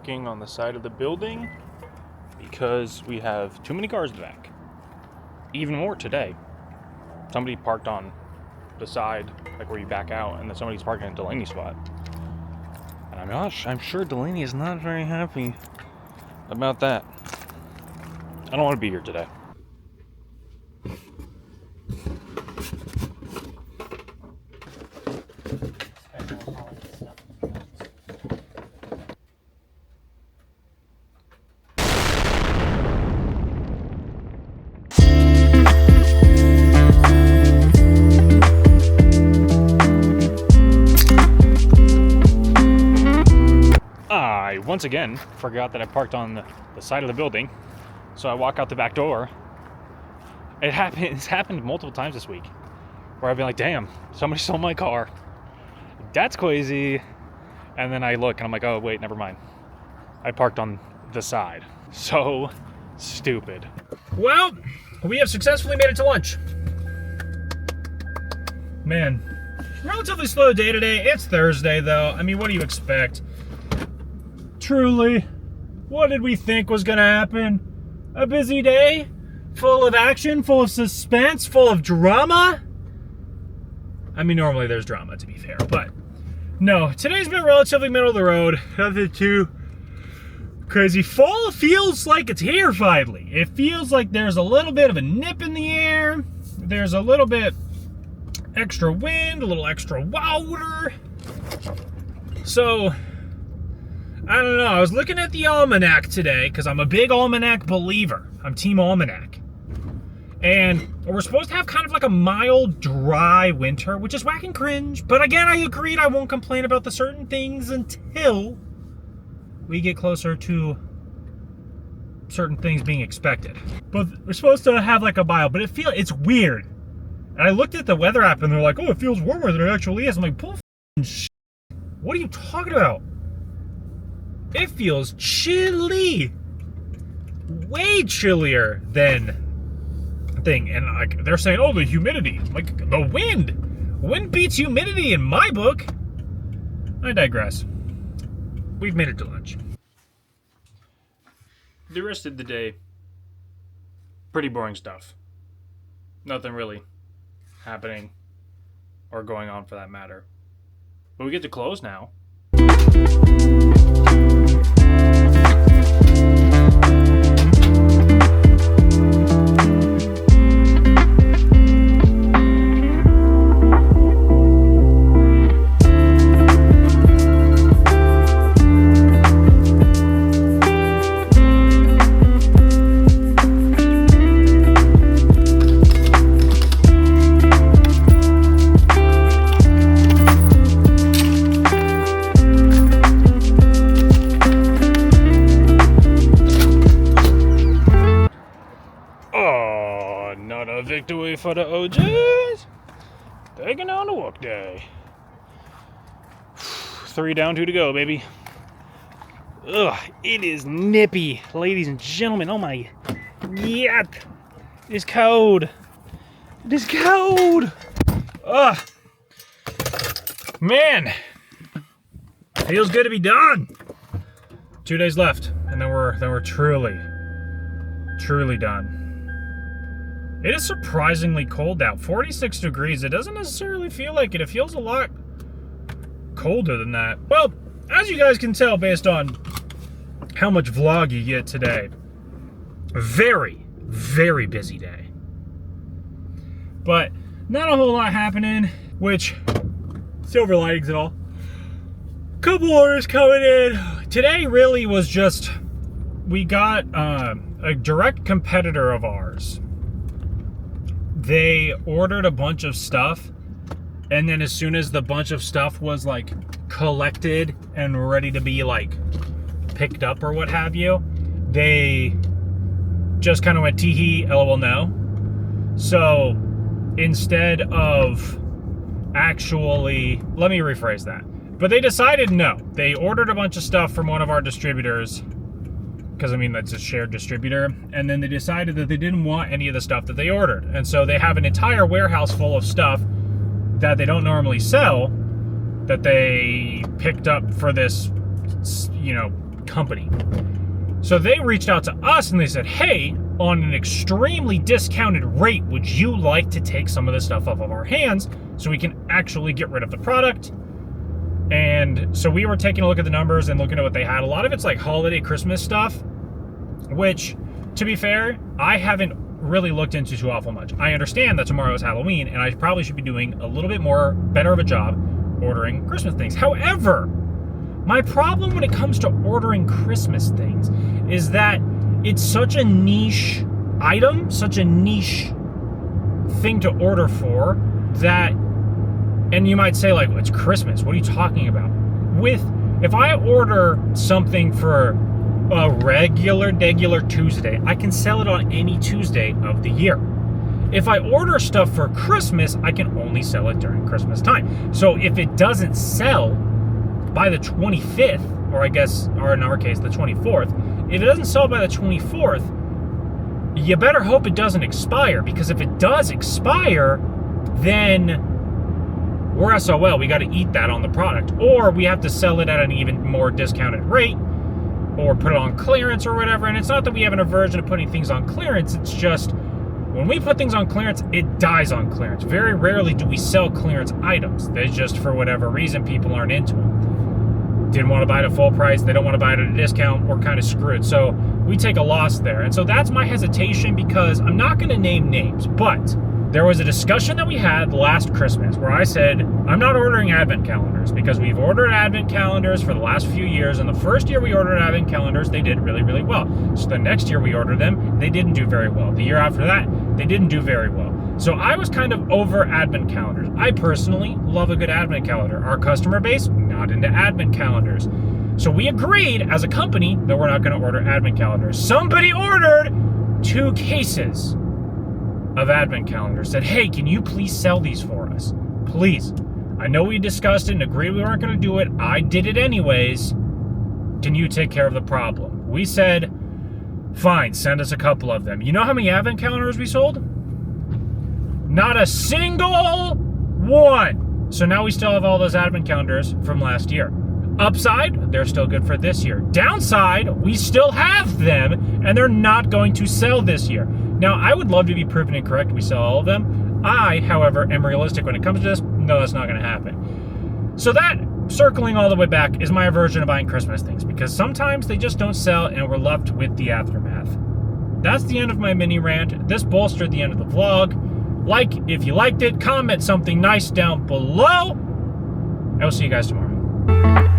parking on the side of the building because we have too many cars in the back. Even more today. Somebody parked on the side, like where you back out, and then somebody's parking at Delaney's spot. And I'm sure Delaney is not very happy about that. I don't want to be here today. I once again forgot that I parked on the side of the building, so I walk out the back door. It's happened multiple times this week where I've been like, damn, somebody stole my car. That's crazy. And then I look and I'm like, oh wait, never mind. I parked on the side. So stupid. Well, we have successfully made it to lunch. Man, relatively slow day today. It's Thursday though. I mean, what do you expect? Truly, what did we think was gonna happen? A busy day? Full of action, full of suspense, full of drama? I mean, normally there's drama, to be fair, but no, today's been relatively middle of the road. Nothing too crazy. Fall feels like it's here finally. It feels like there's a little bit of a nip in the air. There's a little bit extra wind, a little extra water. So, I don't know. I was looking at the almanac today because I'm a big almanac believer. I'm Team Almanac. And we're supposed to have kind of like a mild, dry winter, which is whack and cringe. But again, I agreed I won't complain about the certain things until we get closer to certain things being expected. But we're supposed to have like a mild, but it's weird. And I looked at the weather app and they're like, oh, it feels warmer than it actually is. I'm like, bull shit. What are you talking about? It feels chilly. Way chillier than thing. And like they're saying, oh, the humidity. Like the wind beats humidity in my book. I digress. We've made it to lunch. The rest of the day, pretty boring stuff. Nothing really happening or going on for that matter. But we get to close now. Victory for the OJs. Taking on the work day. 3 down, 2 to go, baby. Ugh, it is nippy, ladies and gentlemen. Oh my, yuck. It's cold. It is cold. Ugh. Man, feels good to be done. 2 days left, and then we're truly done. It is surprisingly cold out. 46 degrees. It doesn't necessarily feel like it. It feels a lot colder than that. Well, as you guys can tell based on how much vlog you get today, very, very busy day. But not a whole lot happening, which, silver linings and all. Couple orders coming in. Today really was just, we got a direct competitor of ours. They ordered a bunch of stuff, and then as soon as the bunch of stuff was like collected and ready to be like picked up or what have you, they just kind of went tee-hee, lol, no. So instead of actually, let me rephrase that. But they decided no. They ordered a bunch of stuff from one of our distributors, because I mean that's a shared distributor, and then they decided that they didn't want any of the stuff that they ordered, and so they have an entire warehouse full of stuff that they don't normally sell that they picked up for this, you know, company. So they reached out to us and they said, hey, on an extremely discounted rate, would you like to take some of this stuff off of our hands so we can actually get rid of the product? And so we were taking a look at the numbers and looking at what they had. A lot of it's like holiday Christmas stuff, which, to be fair, I haven't really looked into too awful much. I understand that tomorrow is Halloween and I probably should be doing a little bit better of a job ordering Christmas things. However, my problem when it comes to ordering Christmas things is that it's such a niche item, such a niche thing to order for that, and you might say like, it's Christmas, what are you talking about? If I order something for a regular Tuesday, I can sell it on any Tuesday of the year. If I order stuff for Christmas, I can only sell it during Christmas time. So if it doesn't sell by the 25th, or in our case, the 24th, if it doesn't sell by the 24th, you better hope it doesn't expire, because if it does expire, then we're SOL. We got to eat that on the product, or we have to sell it at an even more discounted rate, or put it on clearance or whatever. And it's not that we have an aversion to putting things on clearance, it's just when we put things on clearance, it dies on clearance. Very rarely do we sell clearance items. They just, for whatever reason, people aren't into them. Didn't want to buy it at full price, they don't want to buy it at a discount, we're kind of screwed. So we take a loss there. And so that's my hesitation, because I'm not going to name names, but there was a discussion that we had last Christmas where I said, I'm not ordering advent calendars, because we've ordered advent calendars for the last few years, and the first year we ordered advent calendars, they did really, really well. So the next year we ordered them, they didn't do very well. The year after that, they didn't do very well. So I was kind of over advent calendars. I personally love a good advent calendar. Our customer base, not into advent calendars. So we agreed as a company that we're not going to order advent calendars. Somebody ordered 2 cases of advent calendars, said, hey, can you please sell these for us? Please. I know we discussed it and agreed we weren't going to do it. I did it anyways. Can you take care of the problem? We said, fine, send us a couple of them. You know how many advent calendars we sold? Not a single one. So now we still have all those advent calendars from last year. Upside, they're still good for this year. Downside, we still have them, and they're not going to sell this year. Now, I would love to be proven incorrect. We sell all of them. I, however, am realistic when it comes to this. No, that's not going to happen. So that, circling all the way back, is my aversion to buying Christmas things, because sometimes they just don't sell, and we're left with the aftermath. That's the end of my mini rant. This bolstered the end of the vlog. Like if you liked it, comment something nice down below. I will see you guys tomorrow.